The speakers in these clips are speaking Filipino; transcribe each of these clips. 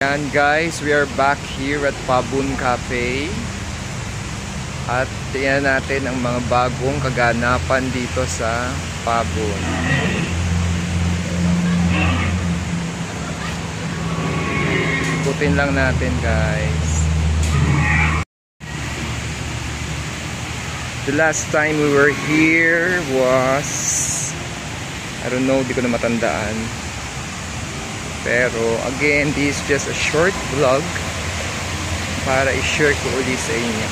And guys, we are back here at Pabun Cafe. At tingnan natin ang mga bagong kaganapan dito sa Pabun. Ikutin lang natin guys. The last time we were here was, I don't know, di ko na matandaan. Pero again, this is just a short vlog para i-share ko ulit sa inyo.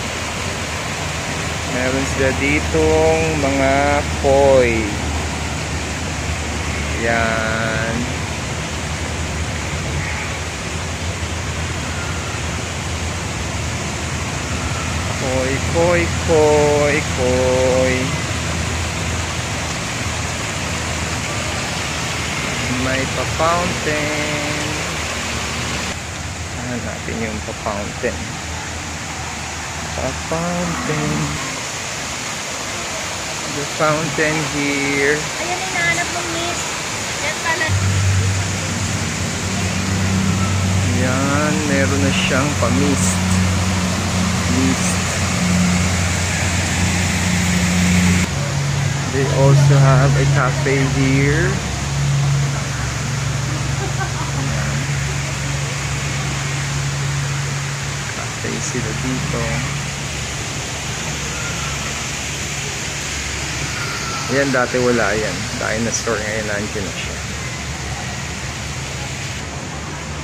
Meron sila ditong mga koi. Yan. Koi, koi, koi, koi. May pa-fountain. Ayan natin yung pa-fountain. Pa-fountain. The fountain here. Ayan, hinahanap mong miss. Yan pala. Yan, meron na siyang pa-mist. Mist. They also have a cafe here. Cafe sila dito. Yan, dati wala yan. Dinosaur, ngayon nandiyan na siya.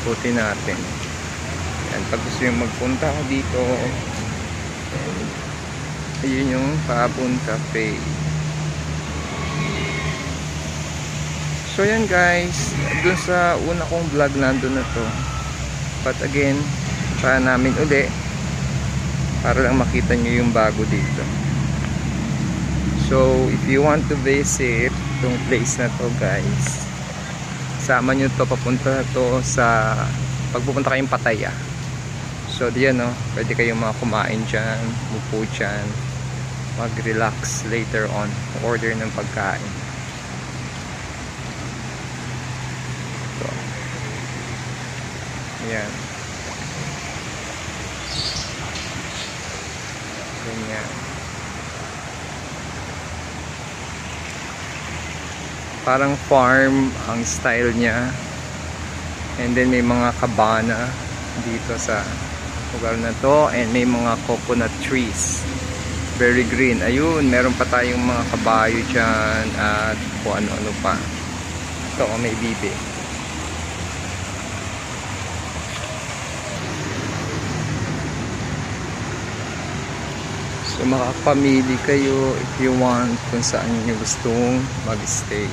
Puti natin. Yan, pag gusto yung magpunta dito, ayun yung Pabun Cafe. So yan guys, dun sa una kong vlog nandun na to. But again, try namin uli para lang makita nyo yung bago dito. So if you want to visit itong place na to guys, sama nyo to, papunta na to sa pagpupunta kayong Pattaya. So diyan no, pwede kayong mga kumain dyan, mupo dyan, mag relax later on, order ng pagkain. So yan, ganyan. Parang farm ang style niya. And then may mga kabana dito sa lugar na to. And may mga coconut trees. Very green. Ayun, meron pa tayong mga kabayo dyan. At kung ano-ano pa. Ito, may bibi. So makapamili kayo if you want kung saan nyo gustong mag-stay.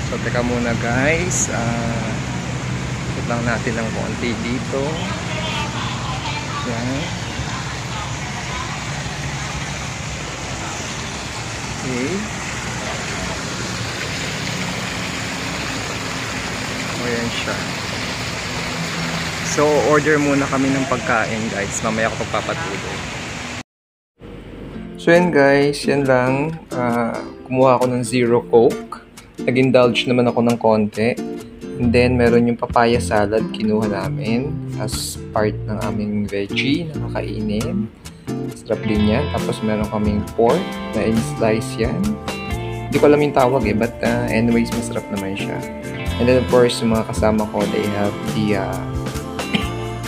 So teka muna guys, ikot lang natin ng konti dito. Yan. Okay. O yan siya. So order muna kami ng pagkain guys, mamaya ako pagpapatuloy. So yan guys, yan lang. Kumuha ako ng zero coke. Nag-indulge naman ako ng konti. And then meron yung papaya salad kinuha namin as part ng aming veggie na kakainin. Sarap din yan. Tapos meron kaming pork na in-slice yan. Hindi ko alam yung tawag but anyways masarap naman siya. And then of course yung mga kasama ko, they have the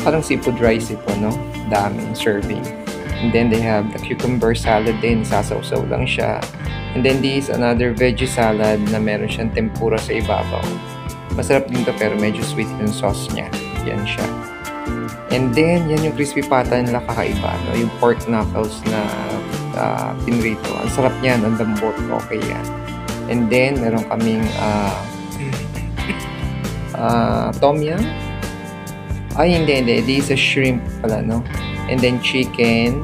parang seafood rice ito, no? Daming serving. And then they have the cucumber salad din, sasawsaw lang siya. And then this another veggie salad na meron siyang tempura sa ibabaw. Masarap din to pero medyo sweet yung sauce niya. Yan siya. And then yan yung crispy pata nila kakaiba, no? Yung pork knuckles na pinrito. Ang sarap niyan, ang lambot, okay yan. And then meron kaming tom yum. Ay, hindi. This is a shrimp pala, no? And then chicken.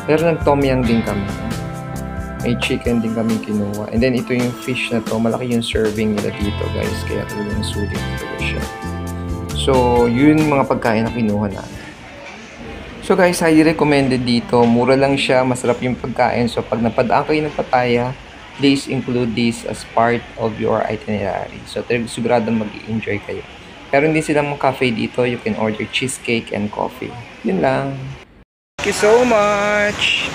Pero nag-tom yum din kami. May chicken din kami kinuha. And then ito yung fish na to. Malaki yung serving nila dito, guys. Kaya talagang sulit talaga siya. So, yun mga pagkain na kinuha natin. So, guys, highly recommended dito. Mura lang siya. Masarap yung pagkain. So, pag napadaan kayo ng Pattaya, please include this as part of your itinerary. So, sigurado mag-enjoy kayo. Pero hindi sila mga cafe dito. You can order cheesecake and coffee. Yun lang. Thank you so much!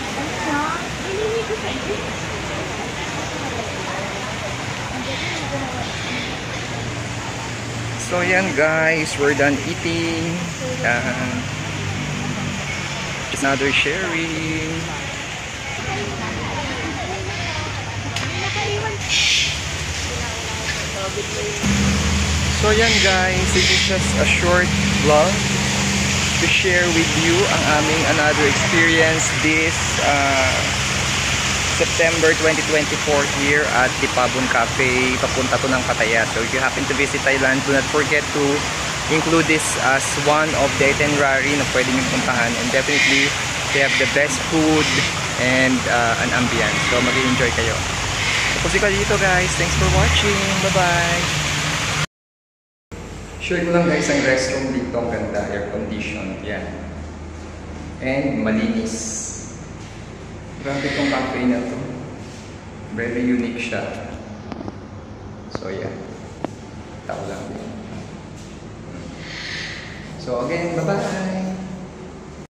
So, yan guys. We're done eating. Just another sharing. So yan guys, this is just a short vlog to share with you ang aming another experience this September 2024 here at Dipabon Cafe. Papunta to ng Pattaya. So if you happen to visit Thailand, do not forget to include this as one of the itinerary na pwede nyo puntahan. And definitely, they have the best food and an ambience. So mag-enjoy kayo. Tapos ikaw dito guys. Thanks for watching. Bye-bye! Share ko lang guys ang restroom dito. Ang ganda. Air condition. Yan. And malinis. Grabe itong cafe na to. Very unique siya. So yeah. Tao lang din. So again, bye-bye!